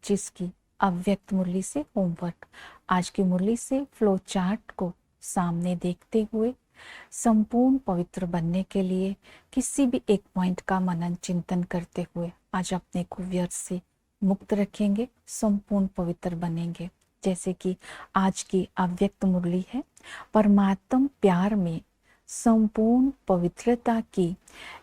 2025 की अव्यक्त मुरली से होमवर्क। आज की मुरली से फ्लो चार्ट को सामने देखते हुए संपूर्ण पवित्र बनने के लिए किसी भी एक पॉइंट का मनन चिंतन करते हुए आज अपने को व्यर्थ से मुक्त रखेंगे, संपूर्ण पवित्र बनेंगे। जैसे कि आज की अव्यक्त मुरली है, परमात्म प्यार में संपूर्ण पवित्रता की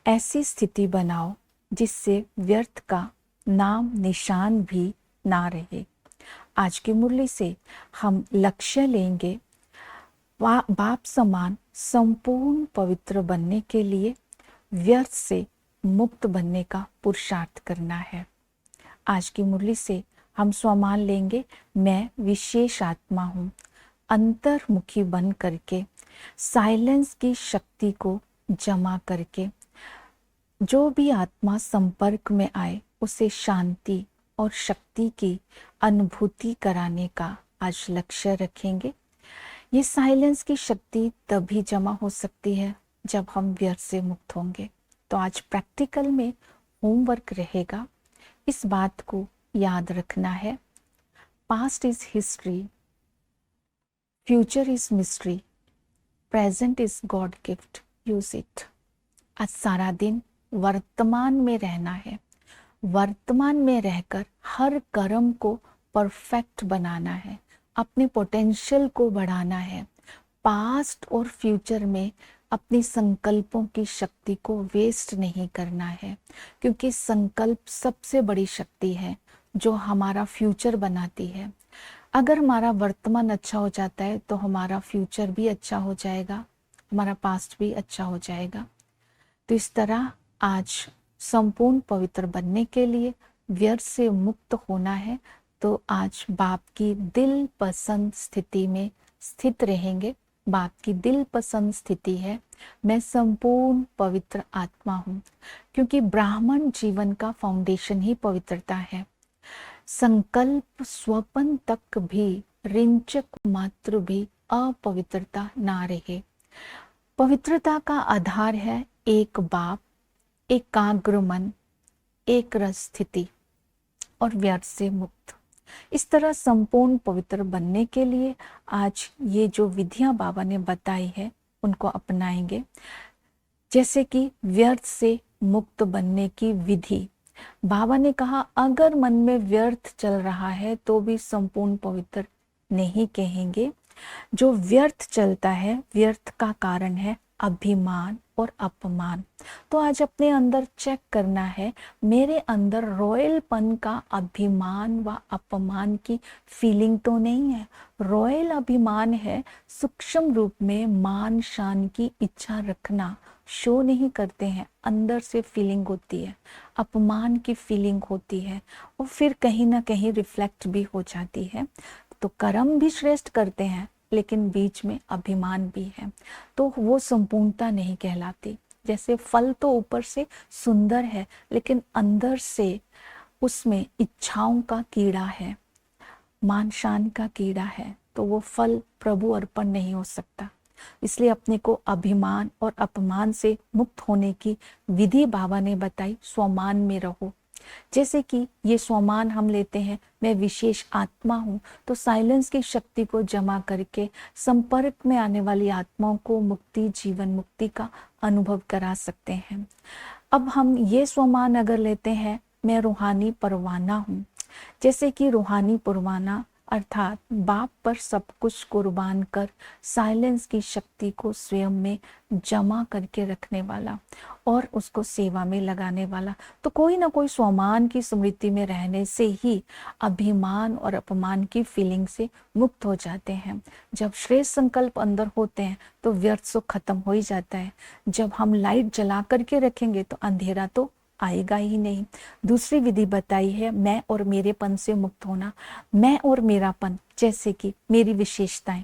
ऐसी स्थिति बनाओ जिससे व्यर्थ का नाम निशान भी ना रहे। आज की मुरली से हम लक्ष्य लेंगे बाप समान संपूर्ण पवित्र बनने के लिए व्यर्थ से मुक्त बनने का पुरुषार्थ करना है। आज की मुरली से हम स्वमान लेंगे, मैं विशेष आत्मा हूँ। अंतर्मुखी बन करके साइलेंस की शक्ति को जमा करके जो भी आत्मा संपर्क में आए उसे शांति और शक्ति की अनुभूति कराने का आज लक्ष्य रखेंगे। ये साइलेंस की शक्ति तभी जमा हो सकती है जब हम व्यर्थ से मुक्त होंगे। तो आज प्रैक्टिकल में होमवर्क रहेगा, इस बात को याद रखना है। Past is history, future is mystery, present is God gift, use it. आज सारा दिन वर्तमान में रहना है, वर्तमान में रहकर हर कर्म को परफेक्ट बनाना है, अपने पोटेंशियल को बढ़ाना है। पास्ट और फ्यूचर में अपनी संकल्पों की शक्ति को वेस्ट नहीं करना है, क्योंकि संकल्प सबसे बड़ी शक्ति है जो हमारा फ्यूचर बनाती है। अगर हमारा वर्तमान अच्छा हो जाता है तो हमारा फ्यूचर भी अच्छा हो जाएगा, हमारा पास्ट भी अच्छा हो जाएगा। तो इस तरह आज संपूर्ण पवित्र बनने के लिए व्यर्थ से मुक्त होना है, तो आज बाप की दिल पसंद स्थिति में स्थित रहेंगे। बाप की दिल पसंद स्थिति है, मैं संपूर्ण पवित्र आत्मा हूँ, क्योंकि ब्राह्मण जीवन का फाउंडेशन ही पवित्रता है। संकल्प स्वपन तक भी रिंचक मात्र भी अपवित्रता ना रहे। पवित्रता का आधार है एक बाप, एकाग्र मन, एक रस स्थिति और व्यर्थ से मुक्त। इस तरह संपूर्ण पवित्र बनने के लिए आज ये जो विधियां बाबा ने बताई है उनको अपनाएंगे। जैसे कि व्यर्थ से मुक्त बनने की विधि, बाबा ने कहा अगर मन में व्यर्थ चल रहा है तो भी संपूर्ण पवित्र नहीं कहेंगे। जो व्यर्थ चलता है, व्यर्थ का कारण है अभिमान और अपमान। तो आज अपने अंदर चेक करना है, मेरे अंदर रॉयलपन का अभिमान व अपमान की फीलिंग तो नहीं है। रॉयल अभिमान है, सूक्ष्म रूप में मान शान की इच्छा रखना, शो नहीं करते हैं, अंदर से फीलिंग होती है, अपमान की फीलिंग होती है और फिर कहीं ना कहीं रिफ्लेक्ट भी हो जाती है। तो कर्म भी श्रेष्ठ करते हैं लेकिन बीच में अभिमान भी है, तो वो संपूर्णता नहीं कहलाती। जैसे फल तो ऊपर से सुंदर है लेकिन अंदर से उसमें इच्छाओं का कीड़ा है, मान शान का कीड़ा है, तो वो फल प्रभु अर्पण नहीं हो सकता। इसलिए अपने को अभिमान और अपमान से मुक्त होने की विधि बाबा ने बताई, स्वमान में रहो। जैसे कि ये स्वमान हम लेते हैं, मैं विशेष आत्मा हूँ, तो साइलेंस की शक्ति को जमा करके संपर्क में आने वाली आत्माओं को मुक्ति, जीवन मुक्ति का अनुभव करा सकते हैं। अब हम ये स्वमान अगर लेते हैं, मैं रूहानी परवाना हूँ। जैसे कि रूहानी परवाना अर्थात बाप पर सब कुछ कुर्बान कर साइलेंस की शक्ति को स्वयं में जमा करके रखने वाला और उसको सेवा में लगाने वाला। तो कोई ना कोई स्वमान की स्मृति में रहने से ही अभिमान और अपमान की फीलिंग से मुक्त हो जाते हैं। जब श्रेष्ठ संकल्प अंदर होते हैं तो व्यर्थ सो खत्म हो ही जाता है। जब हम लाइट जला करके रखेंगे तो अंधेरा तो आएगा ही नहीं। दूसरी विधि बताई है मैं और मेरेपन से मुक्त होना। मैं और मेरापन जैसे कि मेरी विशेषताएं,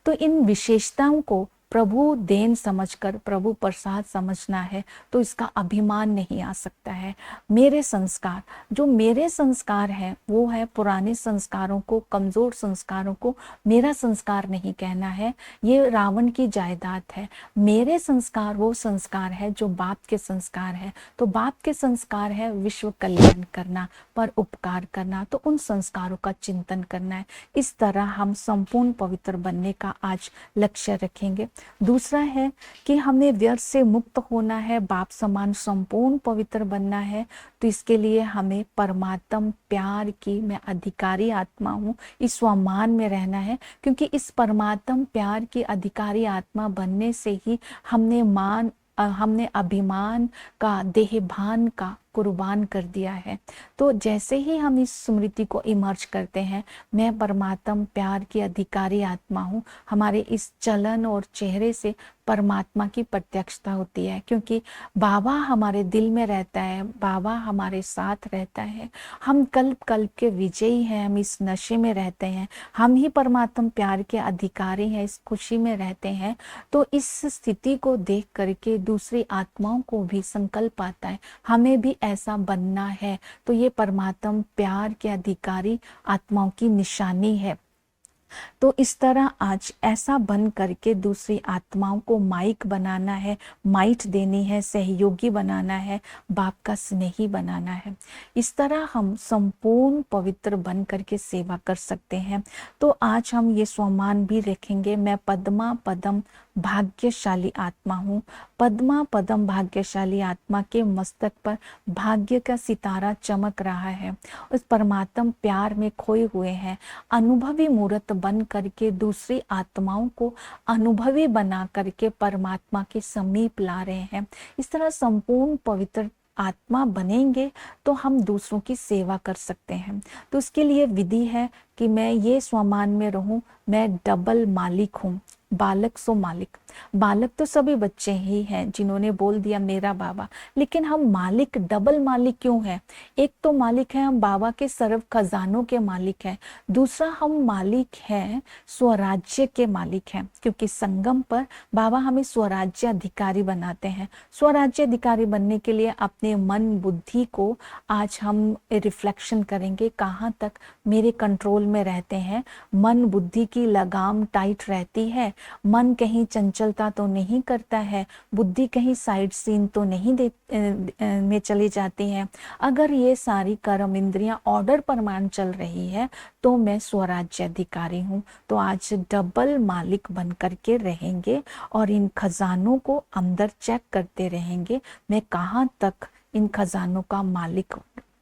तो इन विशेषताओं को प्रभु देन समझकर, प्रभु प्रसाद समझना है, तो इसका अभिमान नहीं आ सकता है। मेरे संस्कार, जो मेरे संस्कार हैं वो है पुराने संस्कारों को, कमजोर संस्कारों को मेरा संस्कार नहीं कहना है, ये रावण की जायदाद है। मेरे संस्कार वो संस्कार है जो बाप के संस्कार है। तो बाप के संस्कार है विश्व कल्याण करना, पर उपकार करना, तो उन संस्कारों का चिंतन करना है। इस तरह हम संपूर्ण पवित्र बनने का आज लक्ष्य रखेंगे। दूसरा है कि हमें व्यर्थ से मुक्त होना है, बाप समान संपूर्ण पवित्र बनना है। तो इसके लिए हमें परमात्म प्यार की मैं अधिकारी आत्मा हूँ, इस स्वमान में रहना है, क्योंकि इस परमात्म प्यार की अधिकारी आत्मा बनने से ही हमने अभिमान का, देहभान का कुर्बान कर दिया है। तो जैसे ही हम इस स्मृति को इमर्ज करते हैं, मैं परमात्म प्यार की अधिकारी आत्मा हूँ, हमारे इस चलन और चेहरे से परमात्मा की प्रत्यक्षता होती है, क्योंकि बाबा हमारे दिल में रहता है, बाबा हमारे साथ रहता है। हम कल्प कल्प के विजयी हैं, हम इस नशे में रहते हैं, हम ही परमात्म प्यार के अधिकारी हैं, इस खुशी में रहते हैं। तो इस स्थिति को देख करके दूसरी आत्माओं को भी संकल्प आता है हमें भी ऐसा बनना है। तो ये परमात्म प्यार के अधिकारी आत्माओं की निशानी है। तो इस तरह आज ऐसा बन करके दूसरी आत्माओं को माइक बनाना है, माइट देनी है, सहयोगी बनाना है, बाप का स्नेही बनाना है। इस तरह हम संपूर्ण पवित्र बन करके सेवा कर सकते हैं। तो आज हम ये स्वमान भी रखेंगे, मैं पद्मा पदम भाग्यशाली आत्मा हूँ। पद्मा पदम भाग्यशाली आत्मा के मस्तक पर भाग्य का सितारा चमक रहा है, उस परमात्म प्यार में खोए हुए हैं। अनुभवी मूर्त बन करके दूसरी आत्माओं को अनुभवी बना करके परमात्मा के समीप ला रहे हैं। इस तरह संपूर्ण पवित्र आत्मा बनेंगे तो हम दूसरों की सेवा कर सकते हैं। तो उसके लिए विधि है कि मैं ये स्वमान में रहूं, मैं डबल मालिक हूं। बालक सो मालिक, बालक तो सभी बच्चे ही हैं जिन्होंने बोल दिया मेरा बाबा, लेकिन हम मालिक, डबल मालिक क्यों है? एक तो मालिक है हम बाबा के सर्व खजानों के मालिक हैं, दूसरा हम मालिक हैं स्वराज्य के मालिक हैं, क्योंकि संगम पर बाबा हमें स्वराज्य अधिकारी बनाते हैं। स्वराज्य अधिकारी बनने के लिए अपने मन बुद्धि को आज हम रिफ्लेक्शन करेंगे, कहाँ तक मेरे कंट्रोल में रहते हैं। मन बुद्धि की लगाम टाइट रहती है, मन कहीं चंचलता तो नहीं करता है, बुद्धि कहीं साइड सीन तो नहीं में चली जाती है। अगर ये सारी कर्म इंद्रियां ऑर्डर पर मान चल रही है तो मैं स्वराज्य अधिकारी हूँ। तो आज डबल मालिक बन करके रहेंगे और इन खजानों को अंदर चेक करते रहेंगे, मैं कहाँ तक इन खजानों का मालिक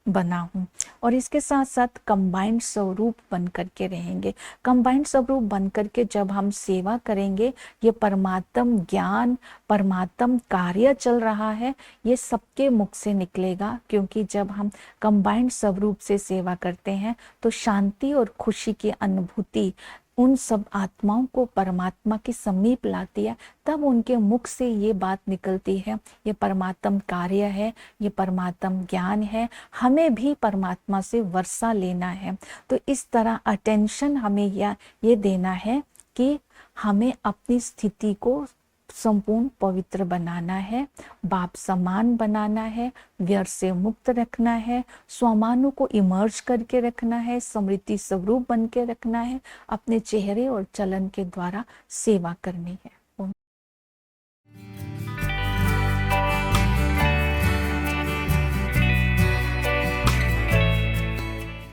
बना हूँ। और इसके साथ साथ कंबाइंड स्वरूप बन करके रहेंगे। कंबाइंड स्वरूप बन करके जब हम सेवा करेंगे, ये परमात्म ज्ञान, परमात्म कार्य चल रहा है, ये सबके मुख से निकलेगा। क्योंकि जब हम कंबाइंड स्वरूप से सेवा करते हैं तो शांति और खुशी की अनुभूति उन सब आत्माओं को परमात्मा के समीप लाती है। तब उनके मुख से ये बात निकलती है, ये परमात्म कार्य है, ये परमात्म ज्ञान है, हमें भी परमात्मा से वर्षा लेना है। तो इस तरह अटेंशन हमें ये देना है कि हमें अपनी स्थिति को संपूर्ण पवित्र बनाना है, बाप समान बनाना है, व्यर्थ से मुक्त रखना है, स्वमानों को इमर्ज करके रखना है, स्मृति स्वरूप बन के रखना है, अपने चेहरे और चलन के द्वारा सेवा करनी है।